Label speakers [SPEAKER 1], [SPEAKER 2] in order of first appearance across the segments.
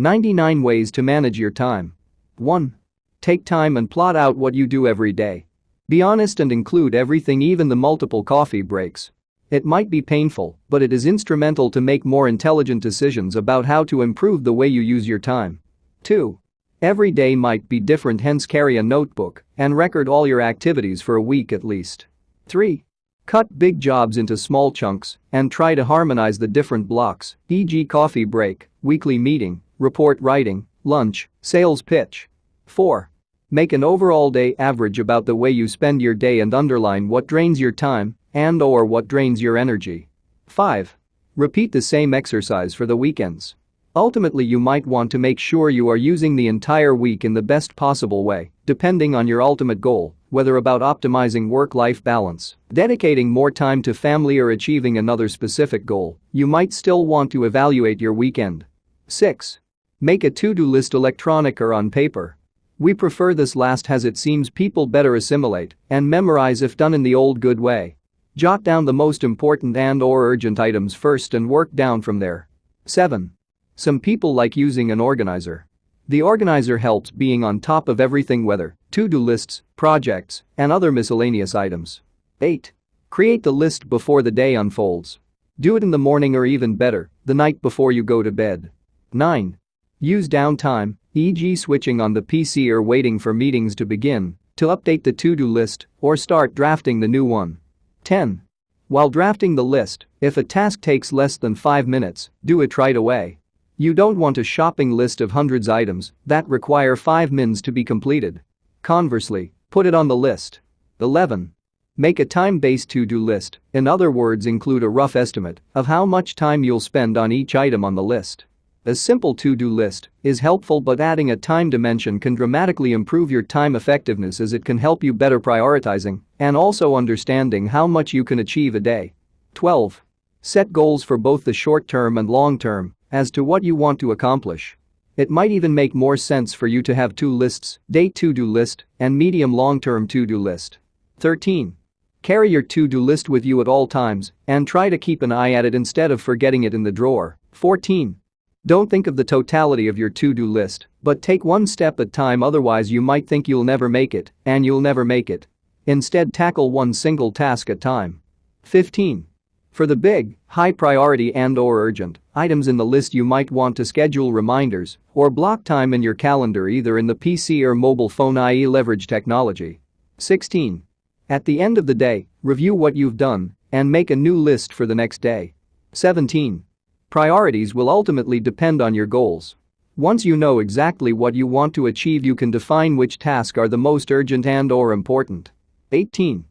[SPEAKER 1] 99 ways to manage your time. 1. Take time and plot out what you do every day. Be honest and include everything, even the multiple coffee breaks. It might be painful, but it is instrumental to make more intelligent decisions about how to improve the way you use your time. 2. Every day might be different, hence carry a notebook and record all your activities for a week at least. 3. Cut big jobs into small chunks and try to harmonize the different blocks, e.g. coffee break, weekly meeting, report writing, lunch, sales pitch. 4. Make an overall day average about the way you spend your day and underline what drains your time and/or what drains your energy. 5. Repeat the same exercise for the weekends. Ultimately, you might want to make sure you are using the entire week in the best possible way, depending on your ultimate goal, whether about optimizing work-life balance, dedicating more time to family, or achieving another specific goal. You might still want to evaluate your weekend. 6. Make a to-do list, electronic or on paper. We prefer this last as it seems people better assimilate and memorize if done in the old good way. Jot down the most important and/or urgent items first and work down from there. 7. Some people like using an organizer. The organizer helps being on top of everything, whether to-do lists, projects, and other miscellaneous items. 8. Create the list before the day unfolds. Do it in the morning, or even better, the night before you go to bed. 9. Use downtime, e.g. switching on the PC or waiting for meetings to begin, to update the to-do list or start drafting the new one. 10. While drafting the list, if a task takes less than 5 minutes, do it right away. You don't want a shopping list of hundreds of items that require 5 minutes to be completed. Conversely, put it on the list. 11. Make a time-based to-do list, in other words, include a rough estimate of how much time you'll spend on each item on the list. A simple to-do list is helpful, but adding a time dimension can dramatically improve your time effectiveness, as it can help you better prioritizing and also understanding how much you can achieve a day. 12. Set goals for both the short term and long term as to what you want to accomplish. It might even make more sense for you to have 2 lists, day to-do list and medium long-term to-do list. 13. Carry your to-do list with you at all times and try to keep an eye at it instead of forgetting it in the drawer. 14. Don't think of the totality of your to-do list, but take one step at a time, otherwise you might think you'll never make it, and you'll never make it. Instead, tackle one single task at a time. 15. For the big, high-priority and/or urgent items in the list, you might want to schedule reminders or block time in your calendar, either in the PC or mobile phone, i.e. leverage technology. 16. At the end of the day, review what you've done and make a new list for the next day. 17. Priorities will ultimately depend on your goals. Once you know exactly what you want to achieve, you can define which tasks are the most urgent and/or important. 18.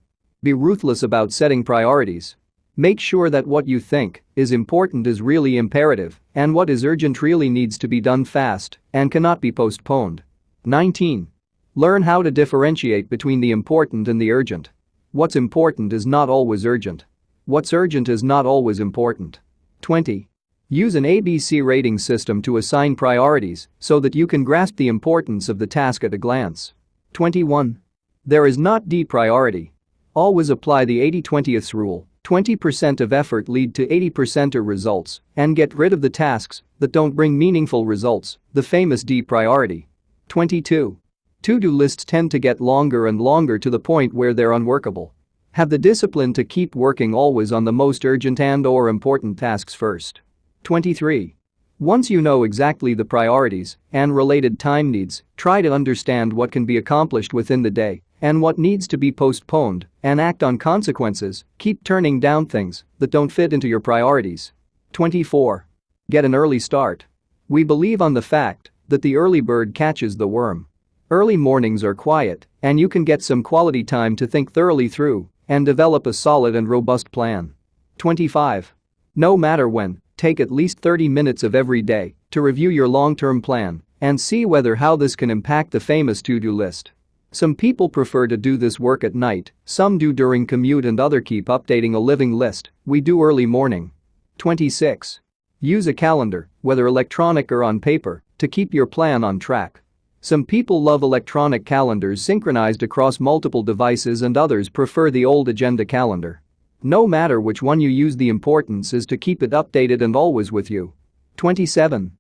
[SPEAKER 1] Be ruthless about setting priorities. Make sure that what you think is important is really imperative, and what is urgent really needs to be done fast and cannot be postponed. 19. Learn how to differentiate between the important and the urgent. What's important is not always urgent. What's urgent is not always important. 20. Use an ABC rating system to assign priorities so that you can grasp the importance of the task at a glance. 21. There is not D priority. Always apply the 80-20 rule. 20% of effort lead to 80% of results, and get rid of the tasks that don't bring meaningful results, the famous D priority. 22. To-do lists tend to get longer and longer to the point where they're unworkable. Have the discipline to keep working always on the most urgent and/or important tasks first. 23. Once you know exactly the priorities and related time needs, try to understand what can be accomplished within the day and what needs to be postponed, and act on consequences. Keep turning down things that don't fit into your priorities. 24. Get an early start. We believe on the fact that the early bird catches the worm. Early mornings are quiet, and you can get some quality time to think thoroughly through and develop a solid and robust plan. 25. No matter when, take at least 30 minutes of every day to review your long-term plan and see whether how this can impact the famous to-do list. Some people prefer to do this work at night, some do during commute, and others keep updating a living list. We do early morning. 26. Use a calendar, whether electronic or on paper, to keep your plan on track. Some people love electronic calendars synchronized across multiple devices, and others prefer the old agenda calendar. No matter which one you use, the importance is to keep it updated and always with you. 27.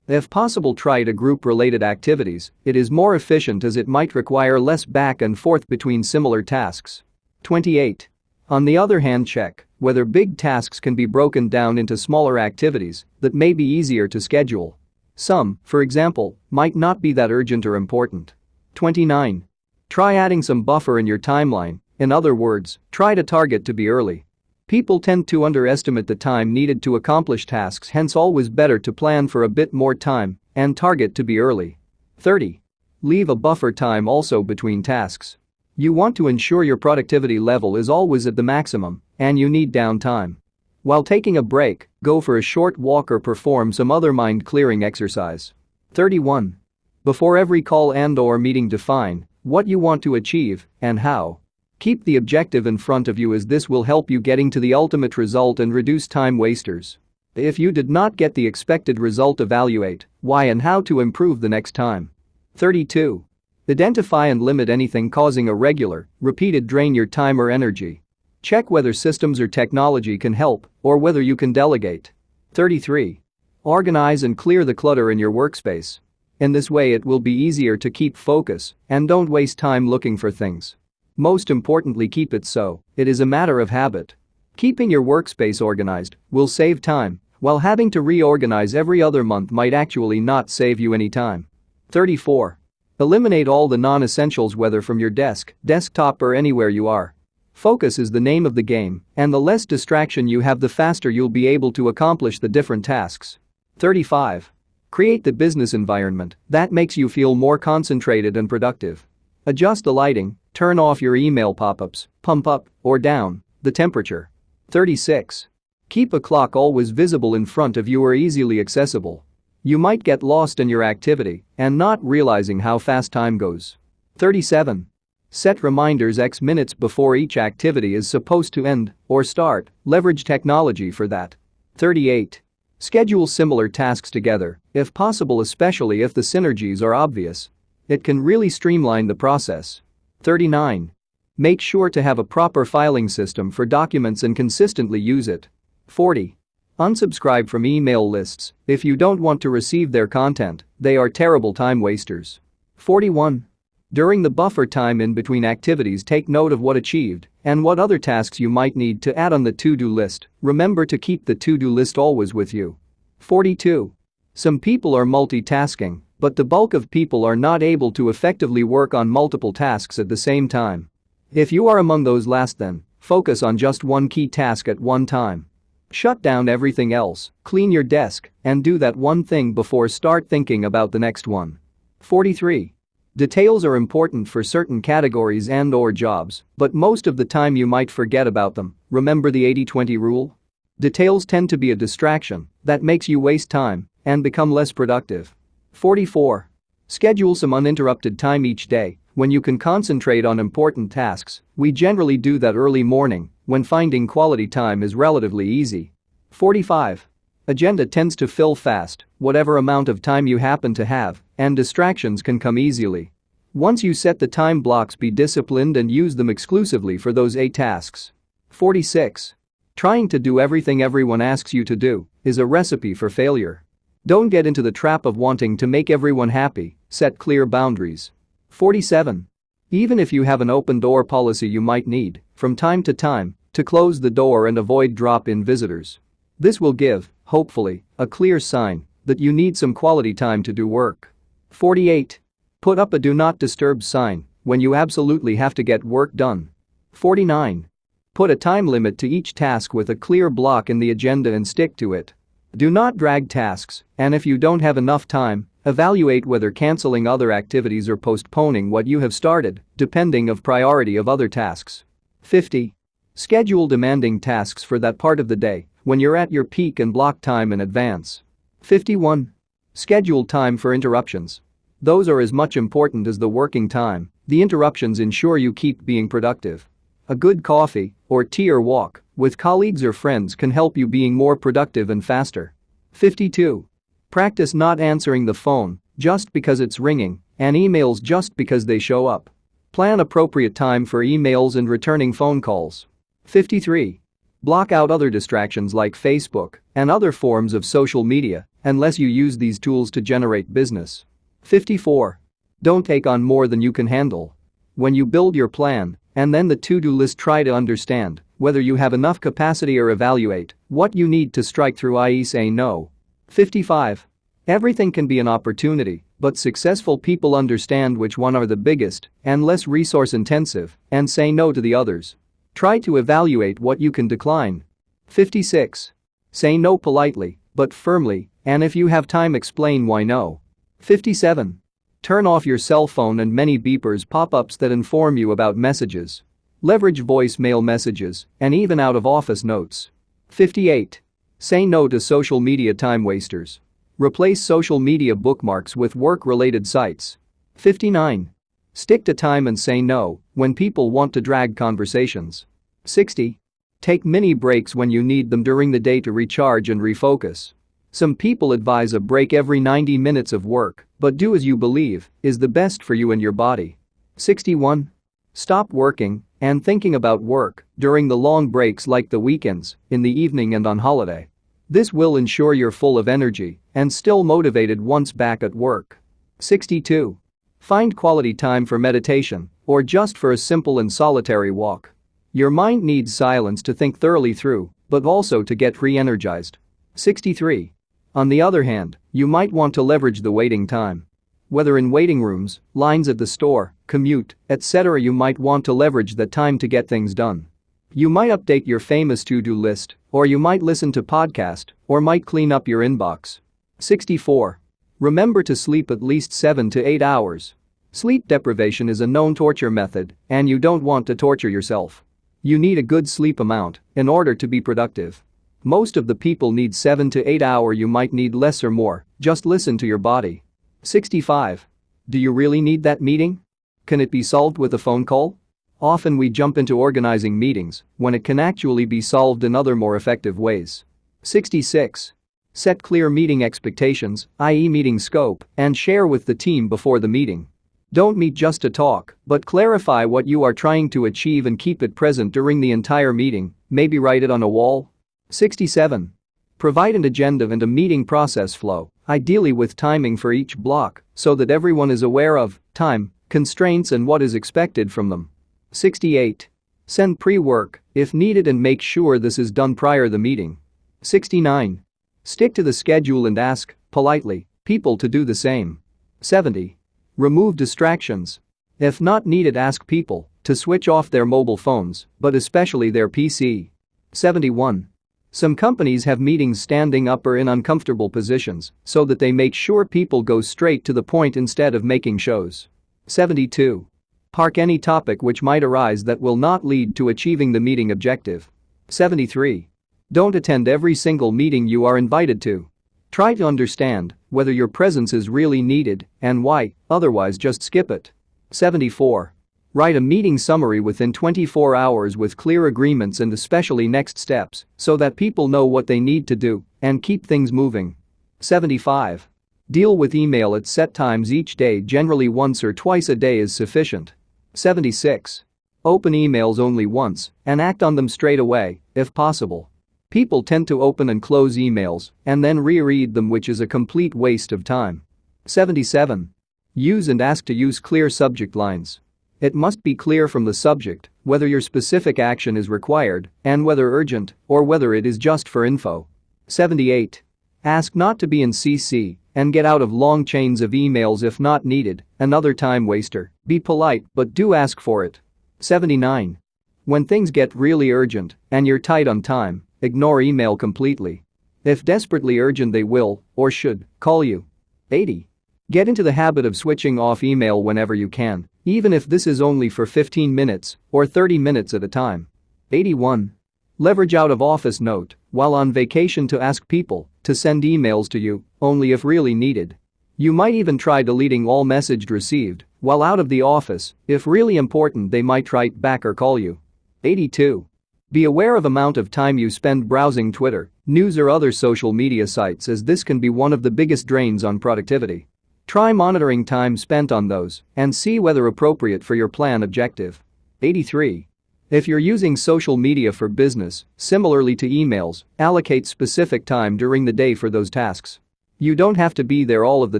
[SPEAKER 1] If possible, try to group related activities, it is more efficient as it might require less back and forth between similar tasks. 28. On the other hand, check whether big tasks can be broken down into smaller activities that may be easier to schedule. Some, for example, might not be that urgent or important. 29. Try adding some buffer in your timeline, in other words, try to target to be early. People tend to underestimate the time needed to accomplish tasks, hence always better to plan for a bit more time and target to be early. 30. Leave a buffer time also between tasks. You want to ensure your productivity level is always at the maximum and you need downtime. While taking a break, go for a short walk or perform some other mind-clearing exercise. 31. Before every call and/or meeting, define what you want to achieve and how. Keep the objective in front of you, as this will help you getting to the ultimate result and reduce time wasters. If you did not get the expected result, evaluate why and how to improve the next time. 32. Identify and limit anything causing a regular, repeated drain your time or energy. Check whether systems or technology can help or whether you can delegate. 33. Organize and clear the clutter in your workspace. In this way it will be easier to keep focus and don't waste time looking for things. Most importantly, keep it so it is a matter of habit. Keeping your workspace organized will save time, while having to reorganize every other month might actually not save you any time. 34. Eliminate all the non-essentials, whether from your desk, desktop or anywhere you are. Focus is the name of the game, and the less distraction you have, the faster you'll be able to accomplish the different tasks. 35. Create the business environment that makes you feel more concentrated and productive. Adjust the lighting, turn off your email pop-ups, pump up or down the temperature. 36. Keep a clock always visible in front of you or easily accessible. You might get lost in your activity and not realizing how fast time goes. 37. Set reminders X minutes before each activity is supposed to end or start, leverage technology for that. 38. Schedule similar tasks together, if possible, especially if the synergies are obvious. It can really streamline the process. 39. Make sure to have a proper filing system for documents and consistently use it. 40. Unsubscribe from email lists if you don't want to receive their content, they are terrible time wasters. 41. During the buffer time in between activities, take note of what achieved and what other tasks you might need to add on the to-do list. Remember to keep the to-do list always with you. 42. Some people are multitasking, but the bulk of people are not able to effectively work on multiple tasks at the same time. If you are among those last, then focus on just one key task at one time. Shut down everything else, clean your desk, and do that one thing before start thinking about the next one. 43. Details are important for certain categories and/or jobs, but most of the time you might forget about them. Remember the 80-20 rule? Details tend to be a distraction that makes you waste time and become less productive. 44. Schedule some uninterrupted time each day when you can concentrate on important tasks. We generally do that early morning when finding quality time is relatively easy. 45. Agenda tends to fill fast, whatever amount of time you happen to have, and distractions can come easily. Once you set the time blocks, be disciplined and use them exclusively for those 8 tasks. 46. Trying to do everything everyone asks you to do is a recipe for failure. Don't get into the trap of wanting to make everyone happy, set clear boundaries. 47. Even if you have an open door policy, you might need, from time to close the door and avoid drop-in visitors. This will give, hopefully, a clear sign that you need some quality time to do work. 48. Put up a do not disturb sign when you absolutely have to get work done. 49. Put a time limit to each task with a clear block in the agenda and stick to it. Do not drag tasks, and if you don't have enough time, evaluate whether canceling other activities or postponing what you have started, depending of priority of other tasks. 50. Schedule demanding tasks for that part of the day when you're at your peak and block time in advance. 51. Schedule time for interruptions. Those are as much important as the working time. The interruptions ensure you keep being productive. A good coffee or tea or walk with colleagues or friends can help you being more productive and faster. 52. Practice not answering the phone just because it's ringing and emails just because they show up. Plan appropriate time for emails and returning phone calls. 53. Block out other distractions like Facebook and other forms of social media unless you use these tools to generate business. 54. Don't take on more than you can handle. When you build your plan and then the to-do list, try to understand whether you have enough capacity or evaluate what you need to strike through, i.e. say no. 55. Everything can be an opportunity, but successful people understand which one are the biggest and less resource intensive and say no to the others. Try to evaluate what you can decline. 56. Say no politely, but firmly, and if you have time, explain why no. 57. Turn off your cell phone and many beepers pop-ups that inform you about messages. Leverage voicemail messages and even out-of-office notes. 58. Say no to social media time wasters. Replace social media bookmarks with work-related sites. 59. Stick to time and say no when people want to drag conversations. 60. Take mini breaks when you need them during the day to recharge and refocus. Some people advise a break every 90 minutes of work, but do as you believe is the best for you and your body. 61. Stop working and thinking about work during the long breaks like the weekends, in the evening and on holiday. This will ensure you're full of energy and still motivated once back at work. 62. Find quality time for meditation or just for a simple and solitary walk. Your mind needs silence to think thoroughly through, but also to get re-energized. 63. On the other hand, you might want to leverage the waiting time. Whether in waiting rooms, lines at the store, commute, etc., you might want to leverage that time to get things done. You might update your famous to-do list, or you might listen to podcast, or might clean up your inbox. 64. Remember to sleep at least 7 to 8 hours. Sleep deprivation is a known torture method, and you don't want to torture yourself. You need a good sleep amount in order to be productive. Most of the people need 7 to 8 hours, you might need less or more, just listen to your body. 65. Do you really need that meeting? Can it be solved with a phone call? Often we jump into organizing meetings when it can actually be solved in other more effective ways. 66. Set clear meeting expectations, i.e. meeting scope, and share with the team before the meeting. Don't meet just to talk, but clarify what you are trying to achieve and keep it present during the entire meeting, maybe write it on a wall. 67. Provide an agenda and a meeting process flow, ideally with timing for each block, so that everyone is aware of time, constraints and what is expected from them. 68. Send pre-work if needed and make sure this is done prior to the meeting. 69. Stick to the schedule and ask, politely, people to do the same. 70. Remove distractions. If not needed, ask people to switch off their mobile phones, but especially their PC. 71. Some companies have meetings standing up or in uncomfortable positions so that they make sure people go straight to the point instead of making shows. 72. Park any topic which might arise that will not lead to achieving the meeting objective. 73. Don't attend every single meeting you are invited to. Try to understand whether your presence is really needed and why, otherwise just skip it. 74. Write a meeting summary within 24 hours with clear agreements and especially next steps so that people know what they need to do and keep things moving. 75. Deal with email at set times each day, generally once or twice a day is sufficient. 76. Open emails only once and act on them straight away, if possible. People tend to open and close emails and then reread them, which is a complete waste of time. 77. Use and ask to use clear subject lines. It must be clear from the subject whether your specific action is required and whether urgent or whether it is just for info. 78. Ask not to be in CC and get out of long chains of emails if not needed, another time waster. Be polite but do ask for it. 79. When things get really urgent and you're tight on time, ignore email completely. If desperately urgent, they will or should call you. 80. Get into the habit of switching off email whenever you can, even if this is only for 15 minutes or 30 minutes at a time. 81. Leverage out of office note while on vacation to ask people to send emails to you only if really needed. You might even try deleting all messages received while out of the office. If really important, they might write back or call you. 82. Be aware of amount of time you spend browsing Twitter, news or other social media sites, as this can be one of the biggest drains on productivity. Try monitoring time spent on those and see whether appropriate for your plan objective. 83. If you're using social media for business, similarly to emails, allocate specific time during the day for those tasks. You don't have to be there all of the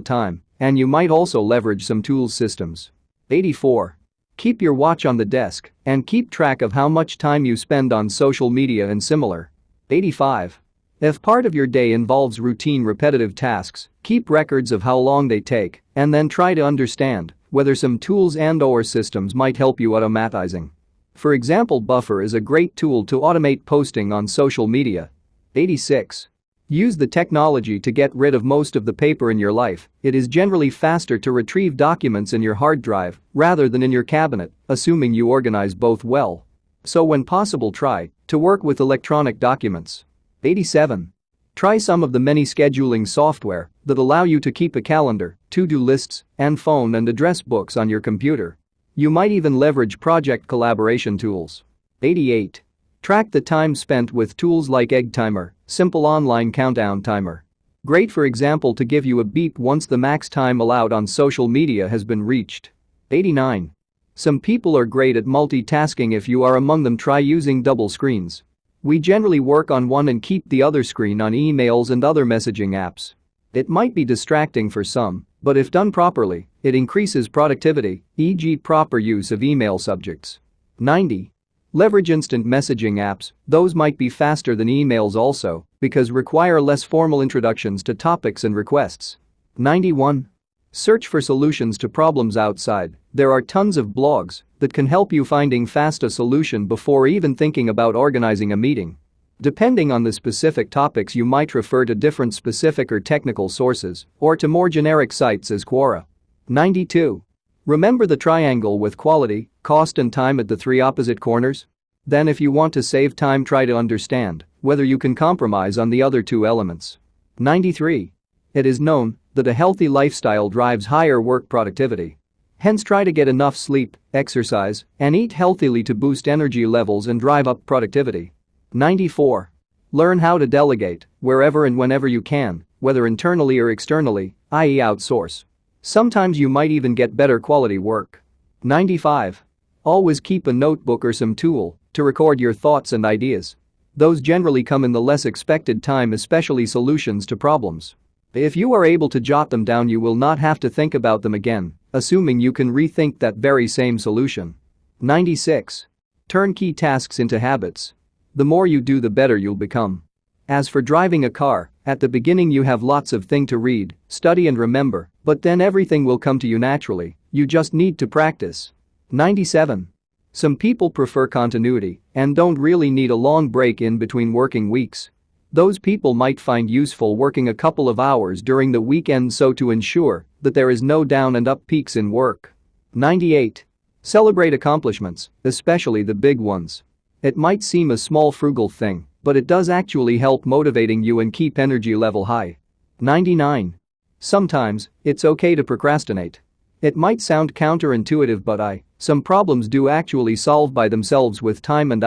[SPEAKER 1] time, and you might also leverage some tools systems. 84. Keep your watch on the desk and keep track of how much time you spend on social media and similar. 85. If part of your day involves routine repetitive tasks, keep records of how long they take and then try to understand whether some tools and/or systems might help you automatizing. For example, Buffer is a great tool to automate posting on social media. 86. Use the technology to get rid of most of the paper in your life. It is generally faster to retrieve documents in your hard drive rather than in your cabinet, assuming you organize both well. So when possible, try to work with electronic documents. 87. Try some of the many scheduling software that allow you to keep a calendar, to-do lists, and phone and address books on your computer. You might even leverage project collaboration tools. 88. Track the time spent with tools like Egg Timer, simple online countdown timer. Great, for example, to give you a beep once the max time allowed on social media has been reached. 89. Some people are great at multitasking. If you are among them, try using double screens. We generally work on one and keep the other screen on emails and other messaging apps. It might be distracting for some, but if done properly, it increases productivity, e.g. proper use of email subjects. 90. Leverage instant messaging apps. Those might be faster than emails also, because require less formal introductions to topics and requests. 91. Search for solutions to problems outside. There are tons of blogs that can help you finding fast a solution before even thinking about organizing a meeting. Depending on the specific topics, you might refer to different specific or technical sources or to more generic sites as Quora. 92. Remember the triangle with quality, cost and time at the three opposite corners? Then if you want to save time, try to understand whether you can compromise on the other two elements. 93. It is known that a healthy lifestyle drives higher work productivity. Hence, try to get enough sleep, exercise, and eat healthily to boost energy levels and drive up productivity. 94. Learn how to delegate wherever and whenever you can, whether internally or externally, i.e. outsource. Sometimes you might even get better quality work. 95. Always keep a notebook or some tool to record your thoughts and ideas. Those generally come in the less expected time, especially solutions to problems. If you are able to jot them down, you will not have to think about them again, assuming you can rethink that very same solution. 96. Turn key tasks into habits. The more you do, the better you'll become. As for driving a car, at the beginning you have lots of things to read, study and remember, but then everything will come to you naturally, you just need to practice. 97. Some people prefer continuity and don't really need a long break in between working weeks. Those people might find useful working a couple of hours during the weekend so to ensure that there is no down and up peaks in work. 98. Celebrate accomplishments, especially the big ones. It might seem a small frugal thing, but it does actually help motivating you and keep energy level high. 99. Sometimes, it's okay to procrastinate. It might sound counterintuitive, but some problems do actually solve by themselves with time, and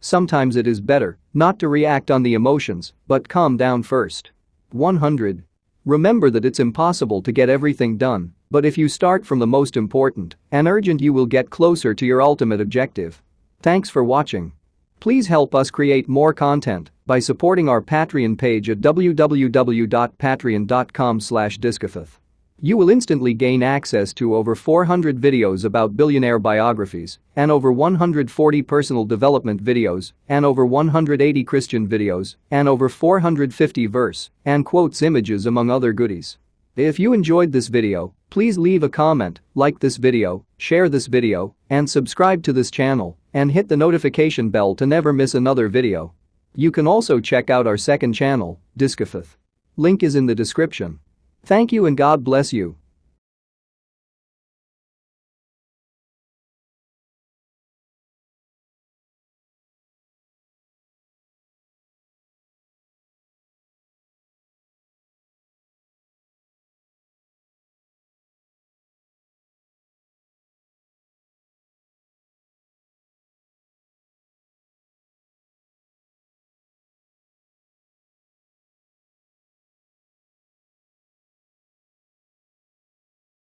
[SPEAKER 1] sometimes it is better not to react on the emotions, but calm down first. 100. Remember that it's impossible to get everything done, but if you start from the most important and urgent, you will get closer to your ultimate objective. Thanks for watching. Please help us create more content by supporting our Patreon page at www.patreon.com/discofith. You will instantly gain access to over 400 videos about billionaire biographies and over 140 personal development videos and over 180 Christian videos and over 450 verse and quotes images, among other goodies. If you enjoyed this video, please leave a comment, like this video, share this video, and subscribe to this channel and hit the notification bell to never miss another video. You can also check out our second channel, Discofith. Link is in the description. Thank you and God bless you.